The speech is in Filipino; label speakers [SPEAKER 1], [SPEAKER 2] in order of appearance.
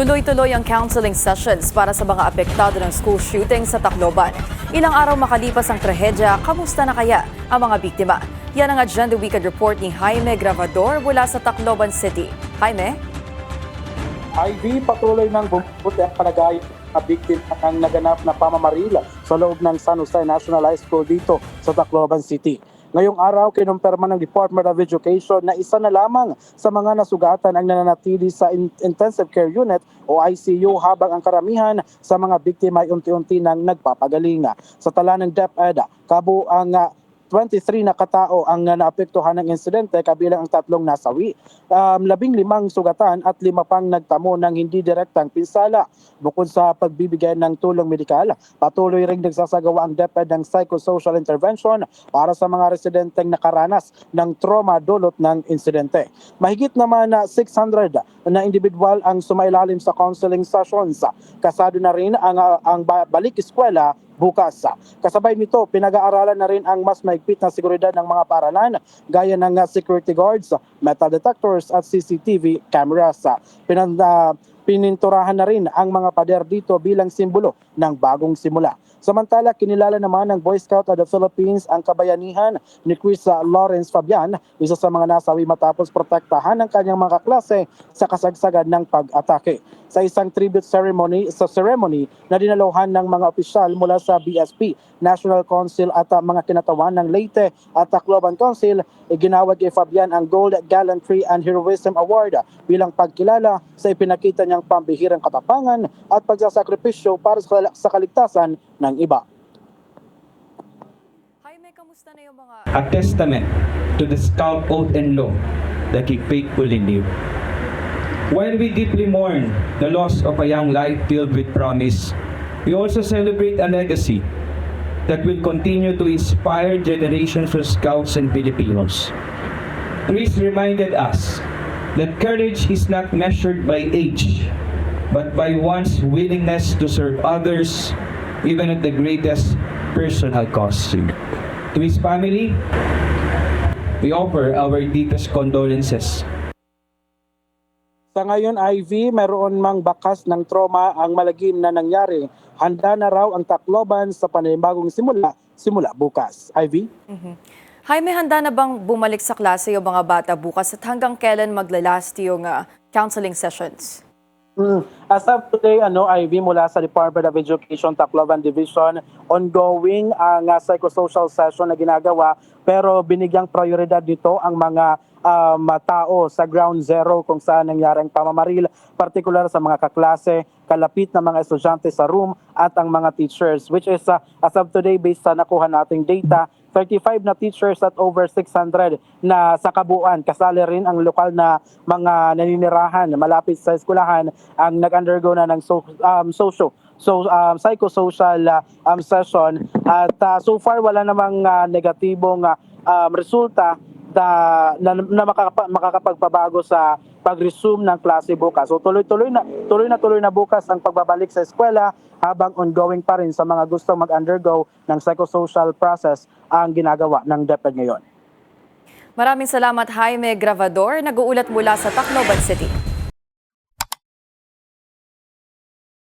[SPEAKER 1] Tuloy-tuloy ang counseling sessions para sa mga apektado ng school shooting sa Tacloban. Ilang araw makalipas ang trahedya, kamusta na kaya ang mga biktima? Yan ang Agenda Weekend Report ni Jaime Gravador mula sa Tacloban City. Jaime?
[SPEAKER 2] Ivy, patuloy ng bumubuti ang palagayan ng biktima ng naganap na pamamarila sa loob ng San Jose National High School dito sa Tacloban City. Ngayong araw, kinumpirma ng Department of Education na isa na lamang sa mga nasugatan ang nananatili sa Intensive Care Unit o ICU habang ang karamihan sa mga biktima ay unti-unti nang nagpapagaling. Sa tala ng DepEd, kabuang 23 na katao ang naapektuhan ng insidente kabilang ang 3 nasawi, 15 sugatan at 5 pang nagtamo ng hindi direktang pinsala. Bukod sa pagbibigay ng tulong medikal, patuloy ring nagsasagawa ang DepEd ng psychosocial intervention para sa mga residenteng nakaranas ng trauma dulot ng insidente. Mahigit naman na 600 na individual ang sumailalim sa counseling sessions. Kasado na rin ang balik eskwela bukas. Kasabay nito, pinag-aaralan na rin ang mas mahigpit na seguridad ng mga paaralan gaya ng security guards, metal detectors at CCTV cameras. Pininturahan na rin ang mga pader dito bilang simbolo ng bagong simula. Samantala, kinilala naman ng Boy Scout of the Philippines ang kabayanihan ni Chris Lawrence Fabian, isa sa mga nasawi matapos protektahan ng kanyang mga kaklase sa kasagsagan ng pag-atake. Sa isang tribute ceremony na dinaluhan ng mga opisyal mula sa BSP, National Council at mga kinatawan ng Leyte at Tacloban Council, ginawad kay Fabian ang Gold Gallantry and Heroism Award bilang pagkilala sa ipinakita niyang pambihirang katapangan at pagsasakripisyo para sa kaligtasan ng iba.
[SPEAKER 1] Jaime, kamusta na yung mga...
[SPEAKER 3] A testament to the Scout oath and law that he faithfully lived. While we deeply mourn the loss of a young life filled with promise, we also celebrate a legacy that will continue to inspire generations of Scouts and Filipinos. Chris reminded us that courage is not measured by age, but by one's willingness to serve others, even at the greatest personal cost. To his family, we offer our deepest condolences.
[SPEAKER 2] Sa ngayon, Ivy, meron mang bakas ng trauma ang malagim na nangyari. Handa na raw ang Tacloban sa panibagong simula bukas. Ivy?
[SPEAKER 1] Jaime, handa na bang bumalik sa klase yung mga bata bukas at hanggang kailan maglalast yung counseling sessions?
[SPEAKER 2] As of today, Ivy, mula sa Department of Education Tacloban Division, ongoing ang psychosocial session na ginagawa, pero binigyang prioridad nito ang mga tao sa ground zero kung saan nangyari ang pamamaril, particular sa mga kaklase, kalapit na mga estudyante sa room at ang mga teachers, which is as of today, based sa nakuha nating data, 35 na teachers at over 600 na sa kabuuan. Kasali rin ang lokal na mga naninirahan malapit sa eskwelahan ang nag-undergo na ng psychosocial session. At so far, wala namang negatibong resulta na makakapagpabago sa pag-resume ng klase bukas. So tuloy na bukas ang pagbabalik sa eskwela habang ongoing pa rin sa mga gustong mag-undergo ng psychosocial process ang ginagawa ng DepEd ngayon.
[SPEAKER 1] Maraming salamat, Jaime Gravador, nag-uulat mula sa Tacloban City.